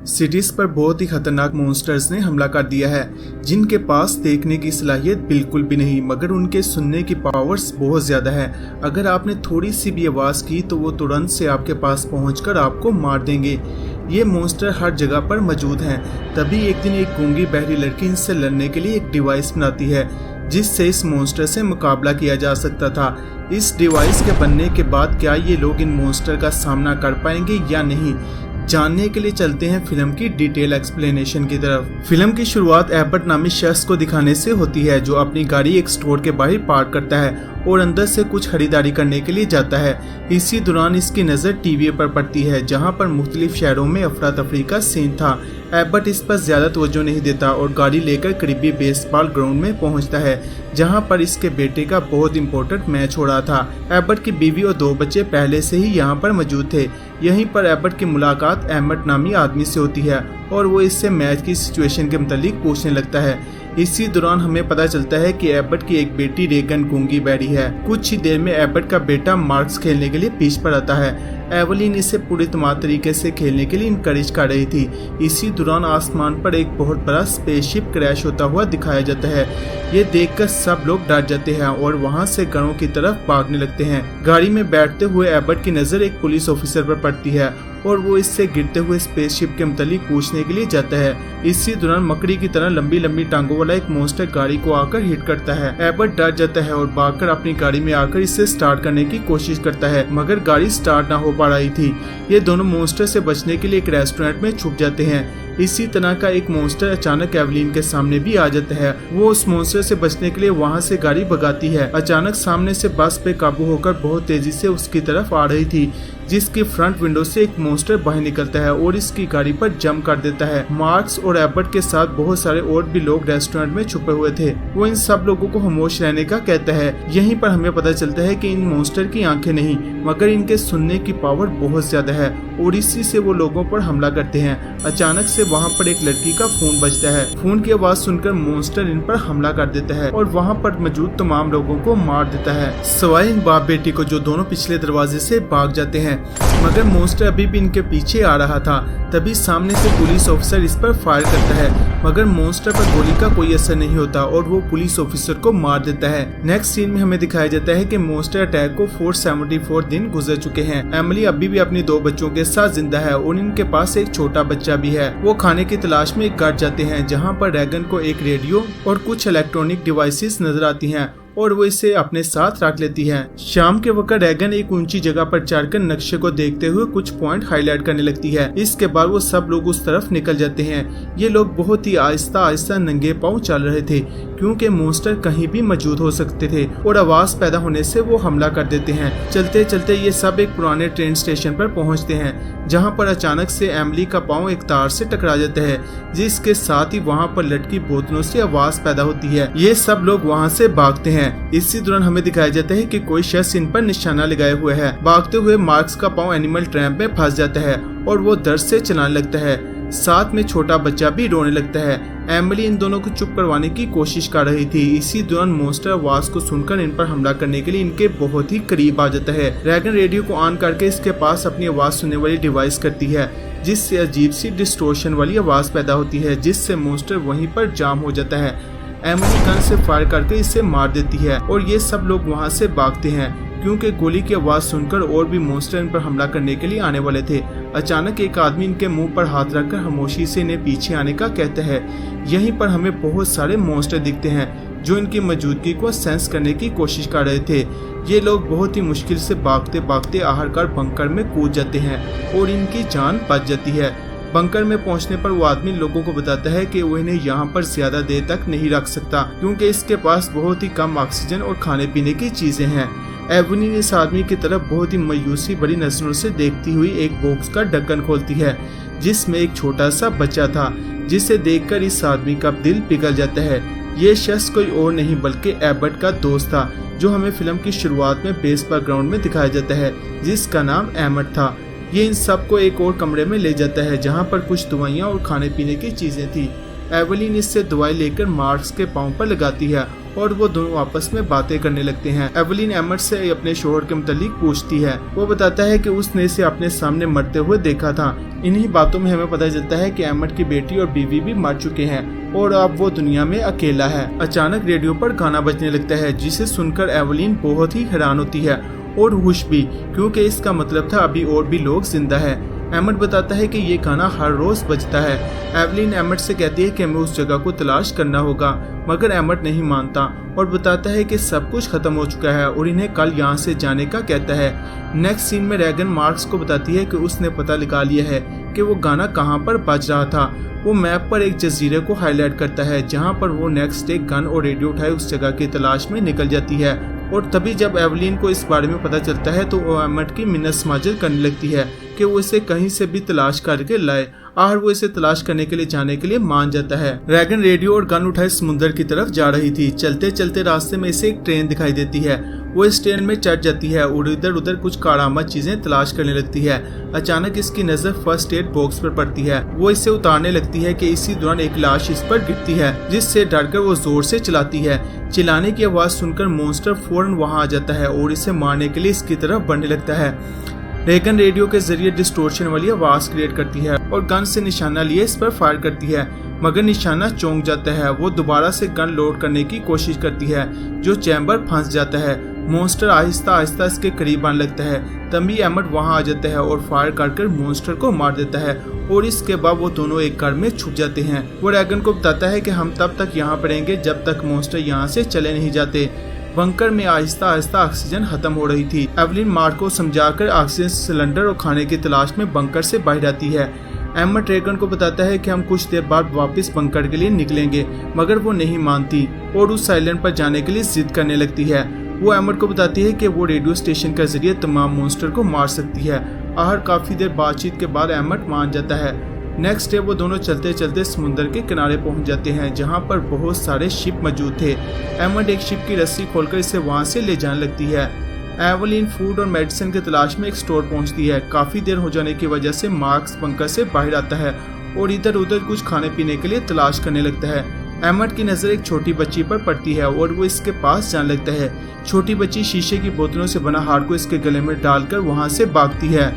Cities पर बहुत ही खतरनाक मॉन्स्टर्स ने हमला कर दिया है, जिनके पास देखने की सलाहियत बिल्कुल भी नहीं, मगर उनके सुनने की पावर्स बहुत ज्यादा है। अगर आपने थोड़ी सी भी आवाज की तो वो तुरंत से आपके पास पहुंचकर आपको मार देंगे। ये मॉन्स्टर हर जगह पर मौजूद हैं। तभी एक दिन एक गूंगी बहरी लड़की इनसे लड़ने के लिए एक डिवाइस बनाती है, जिससे इस मॉन्स्टर से मुकाबला किया जा सकता था। इस डिवाइस के बनने के बाद क्या ये लोग इन मॉन्स्टर का सामना कर पाएंगे या नहीं, जानने के लिए चलते हैं फिल्म की डिटेल एक्सप्लेनेशन की तरफ। फिल्म की शुरुआत एबर्ट नामी शख्स को दिखाने से होती है, जो अपनी गाड़ी एक स्टोर के बाहर पार्क करता है और अंदर से कुछ खरीदारी करने के लिए जाता है। इसी दौरान इसकी नजर टीवी पर पड़ती है, जहां पर मुख्तलिफ शहरों में अफरा तफरी का सीन था। एबर्ट इस पर ज्यादा तवज्जो नहीं देता और गाड़ी लेकर करीबी बेसबॉल ग्राउंड में पहुंचता है, जहां पर इसके बेटे का बहुत इंपॉर्टेंट मैच हो रहा था। एबर्ट की बीवी और 2 बच्चे पहले से ही यहां पर मौजूद थे। यहीं पर एबर्ट की मुलाकात एमट नामी आदमी से होती है और वो इससे मैच की सिचुएशन के मुतालिक पूछने लगता है। इसी दौरान हमें पता चलता है कि एबर्ट की एक बेटी रेगन गूंगी बहरी है। कुछ ही देर में एबर्ट का बेटा मार्क्स खेलने के लिए पिच पर आता है। एवलिन इसे पूरी तमाम तरीके से खेलने के लिए इनकरेज कर रही थी। इसी दौरान आसमान पर एक बहुत बड़ा स्पेसशिप क्रैश होता हुआ दिखाया जाता है। ये देखकर सब लोग डर जाते हैं और वहां से घरों की तरफ भागने लगते हैं। गाड़ी में बैठते हुए एबर्ट की नजर एक पुलिस ऑफिसर पर पड़ती है और वो इससे गिरते हुए स्पेसशिप के मुतालिक पूछने के लिए जाता है। इसी दौरान मकड़ी की तरह लंबी लंबी टांगों वाला एक मॉन्स्टर गाड़ी को आकर हिट करता है। एबर्ट डर जाता है और भागकर अपनी गाड़ी में आकर इसे स्टार्ट करने की कोशिश करता है, मगर गाड़ी स्टार्ट ना हो पा रही थी। ये दोनों मॉन्स्टर से बचने के लिए एक रेस्टोरेंट में छुप जाते हैं। इसी तरह का एक मॉन्स्टर अचानक एवलिन के सामने भी आ जाता है। वो उस मॉन्स्टर से बचने के लिए वहां से गाड़ी भगाती है। अचानक सामने से बस पे काबू होकर बहुत तेजी से उसकी तरफ आ रही थी, जिसकी फ्रंट विंडो से एक मॉन्स्टर बाहर निकलता है और इसकी गाड़ी पर जंप कर देता है। मार्क्स और एबर्ट के साथ बहुत सारे और भी लोग रेस्टोरेंट में छुपे हुए थे। वो इन सब लोगों को खामोश रहने का कहता है। यहीं पर हमें पता चलता है कि इन मॉन्स्टर की आंखें नहीं, मगर इनके सुनने की पावर बहुत ज्यादा है और इसी से वो लोगों पर हमला करते हैं। अचानक से वहाँ पर एक लड़की का फोन बजता है। फोन की आवाज सुनकर मॉन्स्टर इन पर हमला कर देता है और वहाँ पर मौजूद तमाम लोगों को मार देता है, सवाए इन बाप बेटी को, जो दोनों पिछले दरवाजे से भाग जाते हैं। मगर मॉन्स्टर अभी भी इनके पीछे आ रहा था। तभी सामने से पुलिस ऑफिसर इस पर फायर करता है, मगर मॉन्स्टर पर गोली का कोई असर नहीं होता और वो पुलिस ऑफिसर को मार देता है। नेक्स्ट सीन में हमें दिखाया जाता है कि मॉन्स्टर अटैक को 474 दिन गुजर चुके हैं। एमिली अभी भी अपनी 2 बच्चों के साथ जिंदा है और इनके पास एक छोटा बच्चा भी है। वो खाने की तलाश में एक घर जाते हैं, जहाँ पर रेगन को एक रेडियो और कुछ इलेक्ट्रॉनिक डिवाइसेस नजर आती हैं और वो इसे अपने साथ रख लेती है। शाम के वक्त रेगन एक ऊंची जगह पर चढ़कर नक्शे को देखते हुए कुछ पॉइंट हाईलाइट करने लगती है। इसके बाद वो सब लोग उस तरफ निकल जाते हैं। ये लोग बहुत ही आहिस्ता आहिस्ता नंगे पांव चल रहे थे, क्योंकि मॉन्स्टर कहीं भी मौजूद हो सकते थे और आवाज पैदा होने से वो हमला कर देते हैं। चलते चलते ये सब एक पुराने ट्रेन स्टेशन पर पहुंचते हैं, जहां पर अचानक से एमिली का पांव एक तार से टकरा जाता है, जिसके साथ ही वहां पर लटकी बोतलों से आवाज पैदा होती है। ये सब लोग वहां से भागते हैं। इसी दौरान हमें दिखाया जाता है कि कोई शख्स इन पर निशाना लगाए हुए है। भागते हुए मार्क्स का पांव एनिमल ट्रैप में फंस जाता है और वो दर्द से चलाने लगता है। साथ में छोटा बच्चा भी रोने लगता है। एमिली इन दोनों को चुप करवाने की कोशिश कर रही थी। इसी दौरान मॉन्स्टर आवाज को सुनकर इन पर हमला करने के लिए इनके बहुत ही करीब आ जाता है। रेगन रेडियो को ऑन करके इसके पास अपनी आवाज सुनने वाली डिवाइस करती है, जिससे अजीब सी डिस्टोर्शन वाली आवाज पैदा होती है, जिससे मॉन्स्टर वहीं पर जाम हो जाता है। एमिली गन से फायर करके इसे मार देती है और ये सब लोग वहाँ से भागते हैं, क्योंकि गोली की आवाज सुनकर और भी मॉन्स्टर इन पर हमला करने के लिए आने वाले थे। अचानक एक आदमी इनके मुंह पर हाथ रखकर खामोशी से इन्हें पीछे आने का कहता है। यहीं पर हमें बहुत सारे मॉन्स्टर दिखते हैं, जो इनकी मौजूदगी को सेंस करने की कोशिश कर रहे थे। ये लोग बहुत ही मुश्किल से भागते भागते आखिरकार बंकर में कूद जाते हैं और इनकी जान बच जाती है। बंकर में पहुंचने पर वो आदमी लोगों को बताता है कि वो इन्हें यहाँ पर ज्यादा देर तक नहीं रख सकता, क्योंकि इसके पास बहुत ही कम ऑक्सीजन और खाने पीने की चीजें हैं। एवलिन इस आदमी की तरफ बहुत ही मायूसी बड़ी नजरों से देखती हुई एक बॉक्स का ढक्कन खोलती है, जिसमें एक छोटा सा बच्चा था, जिसे देखकर इस आदमी का दिल पिघल जाता है। ये शख्स कोई और नहीं बल्कि एबर्ट का दोस्त था, जो हमें फिल्म की शुरुआत में बेसबॉल ग्राउंड में दिखाया जाता है, जिसका नाम एमट था। ये इन सबको एक और कमरे में ले जाता है, जहां पर कुछ दवाइयां और खाने पीने की चीजें थी। एवलिन इससे दवाई लेकर मार्क्स के पाँव पर लगाती है और वो दोनों आपस में बातें करने लगते हैं। एवलिन एमट से अपने शोहर के मुतालिक पूछती है। वो बताता है कि उसने इसे अपने सामने मरते हुए देखा था। इन्हीं बातों में हमें पता चलता है कि एमट की बेटी और बीवी भी मर चुके हैं और अब वो दुनिया में अकेला है। अचानक रेडियो पर गाना बजने लगता है जिसे सुनकर एवलिन बहुत ही हैरान होती है और खुश भी, क्योंकि इसका मतलब था अभी और भी लोग जिंदा है। एमट बताता है कि ये गाना हर रोज बजता है। एवलिन एमट से कहती है कि हमें उस जगह को तलाश करना होगा, मगर एमट नहीं मानता और बताता है कि सब कुछ खत्म हो चुका है और इन्हें कल यहाँ से जाने का कहता है। नेक्स्ट सीन में रैगन मार्क्स को बताती है कि उसने पता लगा लिया है कि वो गाना कहाँ पर बज रहा था। वो मैप पर एक जजीरे को हाईलाइट करता है जहाँ पर वो नेक्स्ट डे गन और रेडियो उठाए उस जगह की तलाश में निकल जाती है। और तभी जब एवलिन को इस बारे में पता चलता है तो वो एमट की मिन्नत समाजत करने लगती है कि वो इसे कहीं से भी तलाश करके लाए। आखिर वो इसे तलाश करने के लिए जाने के लिए मान जाता है। रैगन रेडियो और गन उठाए समुद्र की तरफ जा रही थी। चलते चलते रास्ते में इसे एक ट्रेन दिखाई देती है। वो इस ट्रेन में चढ़ जाती है और इधर उधर कुछ कारामद चीजें तलाश करने लगती है। अचानक इसकी नजर फर्स्ट एड बॉक्स पर पड़ती है। वो इसे उतारने लगती है कि इसी दौरान एक लाश इस पर गिरती है, जिससे डरकर वो जोर से चिल्लाती है। चिल्लाने की आवाज सुनकर मॉन्स्टर फौरन वहां आ जाता है और इसे मारने के लिए इसकी तरफ बढ़ने लगता है। रैगन रेडियो के जरिए डिस्टोर्शन वाली आवाज क्रिएट करती है और गन से निशाना लिए इस पर फायर करती है, मगर निशाना चौंक जाता है। वो दोबारा से गन लोड करने की कोशिश करती है, जो चैम्बर फंस जाता है। मॉन्स्टर आहिस्ता आहिस्ता इसके करीब आने लगता है। तभी एमट वहां आ जाता है और फायर कर मॉन्स्टर को मार देता है और इसके बाद वो दोनों एक घर में छुप जाते हैं। वो रैगन को बताता है कि हम तब तक यहाँ पर रहेंगे जब तक मॉन्स्टर यहाँ से चले नहीं जाते। बंकर में आहिस्ता आहिस्ता ऑक्सीजन खत्म हो रही थी। एवलिन मार्क को समझाकर ऑक्सीजन सिलेंडर और खाने की तलाश में बंकर से बाहर आती है। एमट रैगन को बताता है कि हम कुछ देर बाद वापस बंकर के लिए निकलेंगे, मगर वो नहीं मानती और उस आइलैंड पर जाने के लिए जिद करने लगती है। वो एमट को बताती है कि वो रेडियो स्टेशन के जरिए तमाम मॉन्स्टर को मार सकती है। आखिर काफी देर बातचीत के बाद एमट मान जाता है। नेक्स्ट डे वो दोनों चलते चलते समुद्र के किनारे पहुंच जाते हैं जहां पर बहुत सारे शिप मौजूद थे। एमट एक शिप की रस्सी खोलकर इसे वहां से ले जाने लगती है। एवलिन फूड और मेडिसिन की तलाश में एक स्टोर पहुंचती है। काफी देर हो जाने की वजह से मार्क्स बंकर से बाहर आता है और इधर उधर कुछ खाने पीने के लिए तलाश करने लगता है। एमट की नजर एक छोटी बच्ची पर पड़ती है और वो इसके पास जाने लगता है। छोटी बच्ची शीशे की बोतलों से बना हार को इसके गले में डालकर वहां से भागती है।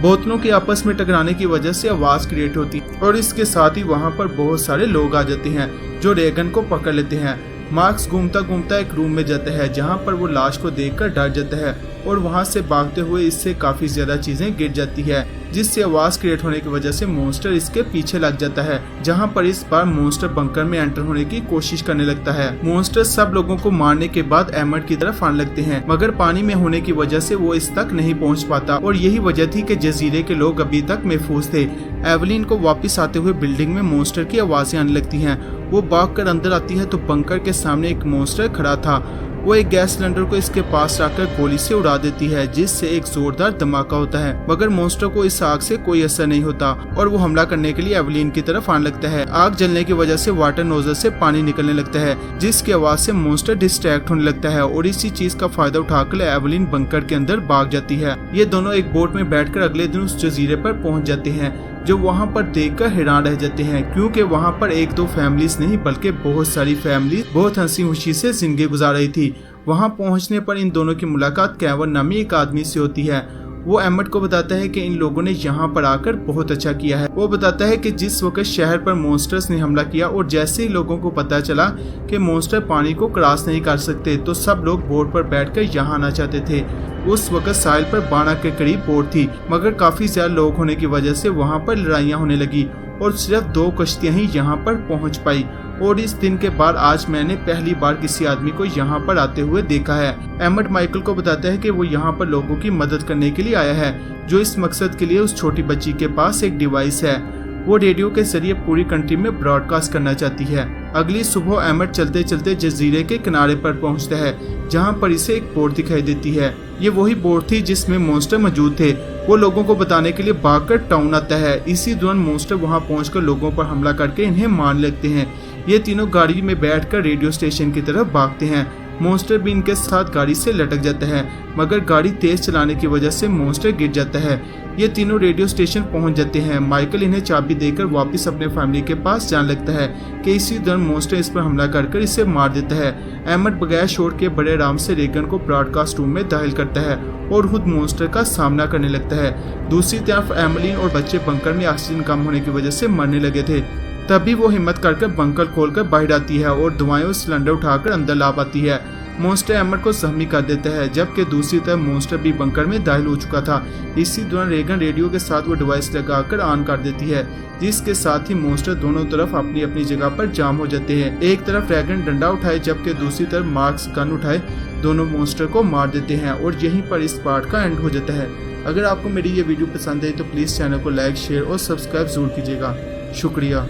बोतलों के आपस में टकराने की वजह से आवाज क्रिएट होती है और इसके साथ ही वहां पर बहुत सारे लोग आ जाते हैं जो रैगन को पकड़ लेते हैं। मार्क्स घूमता घूमता एक रूम में जाता है जहां पर वो लाश को देखकर डर जाता है और वहां से भागते हुए इससे काफी ज्यादा चीजें गिर जाती है, जिससे आवाज क्रिएट होने की वजह से मॉन्स्टर इसके पीछे लग जाता है। जहां पर इस बार मॉन्स्टर बंकर में एंटर होने की कोशिश करने लगता है। मॉन्स्टर सब लोगों को मारने के बाद एमट की तरफ आने लगते हैं, मगर पानी में होने की वजह से वो इस तक नहीं पहुंच पाता और यही वजह थी कि जजीरे के लोग अभी तक महफूज थे। एवलिन को वापस आते हुए बिल्डिंग में मॉन्स्टर की आवाजें आने लगती हैं। वो भागकर अंदर आती है तो बंकर के सामने एक मॉन्स्टर खड़ा था। वो एक गैस सिलेंडर को इसके पास रखकर गोली से उड़ा देती है, जिससे एक जोरदार धमाका होता है, मगर मॉन्स्टर को इस आग से कोई असर नहीं होता और वो हमला करने के लिए एवलिन की तरफ आने लगता है। आग जलने की वजह से वाटर नोजल से पानी निकलने लगता है, जिसकी आवाज से मॉन्स्टर डिस्ट्रैक्ट होने लगता है और इसी चीज का फायदा उठाकर एवलिन बंकर के अंदर भाग जाती है। ये दोनों एक बोट में बैठकर अगले दिन उस जजीरे पर पहुंच जाते हैं, जो वहां पर देखकर हैरान रह जाते हैं, क्योंकि वहां पर एक दो फैमिलीज नहीं बल्कि बहुत सारी फैमिली बहुत हंसी खुशी से जिंदगी गुजार रही थी। वहां पहुंचने पर इन दोनों की मुलाकात कैवन नामी एक आदमी से होती है। वो एमट को बताता है कि इन लोगों ने यहाँ पर आकर बहुत अच्छा किया है। वो बताता है कि जिस वक्त शहर पर मॉन्स्टर्स ने हमला किया और जैसे ही लोगों को पता चला कि मॉन्स्टर पानी को क्रॉस नहीं कर सकते तो सब लोग बोट पर बैठकर यहाँ आना चाहते थे। उस वक्त साहिल पर 12 के करीब बोट थी, मगर काफी ज्यादा लोग होने की वजह से वहाँ पर लड़ाइयाँ होने लगी और सिर्फ 2 कश्तियां ही यहाँ पर पहुँच पाई। और इस दिन के बाद आज मैंने पहली बार किसी आदमी को यहाँ पर आते हुए देखा है। एमट माइकल को बताता है कि वो यहाँ पर लोगों की मदद करने के लिए आया है, जो इस मकसद के लिए उस छोटी बच्ची के पास एक डिवाइस है। वो रेडियो के जरिए पूरी कंट्री में ब्रॉडकास्ट करना चाहती है। अगली सुबह एमट चलते चलते जजीरे के किनारे पर पहुंचता है, जहां पर इसे एक बोट दिखाई देती है। ये वही बोट थी जिसमें मॉन्स्टर मौजूद थे। वो लोगों को बताने के लिए भागकर टाउन आता है। इसी दौरान मॉन्स्टर वहां पहुंचकर लोगों पर हमला करके इन्हें मारने लगते हैं। ये तीनों गाड़ी में बैठकर रेडियो स्टेशन की तरफ भागते हैं। मॉन्स्टर भी इनके साथ गाड़ी से लटक जाता है, मगर गाड़ी तेज चलाने की वजह से मॉन्स्टर गिर जाता है। ये तीनों रेडियो स्टेशन पहुंच जाते हैं। माइकल इन्हें चाबी देकर वापस अपने फैमिली के पास जाने लगता है कि इसी दौरान मॉन्स्टर इस पर हमला कर इसे मार देता है। अहमद बगैर शोर के बड़े आराम से रेगन को ब्रॉडकास्ट रूम में दाखिल करता है और खुद मॉन्स्टर का सामना करने लगता है। दूसरी तरफ एमिलीन और बच्चे बंकर में ऑक्सीजन कम होने की वजह से मरने लगे थे। तभी वो हिम्मत करके बंकर खोलकर बाहर आती है और दवाएं और सिलेंडर उठाकर अंदर ला पाती है। मॉन्स्टर अहमद को जख्मी कर देता है, जबकि दूसरी तरफ मॉन्स्टर भी बंकर में दाखिल हो चुका था। इसी दौरान रेगन रेडियो के साथ वो डिवाइस लगाकर ऑन कर देती है, जिसके साथ ही मॉन्स्टर दोनों तरफ अपनी अपनी जगह पर जाम हो जाते हैं। एक तरफ रेगन डंडा उठाए जबकि दूसरी तरफ मार्क्स गन उठाए दोनों मॉन्स्टर को मार देते हैं और यहीं पर इस पार्ट का एंड हो जाता है। अगर आपको मेरी ये वीडियो पसंद आई तो प्लीज चैनल को लाइक, शेयर और सब्सक्राइब जरूर कीजिएगा। शुक्रिया।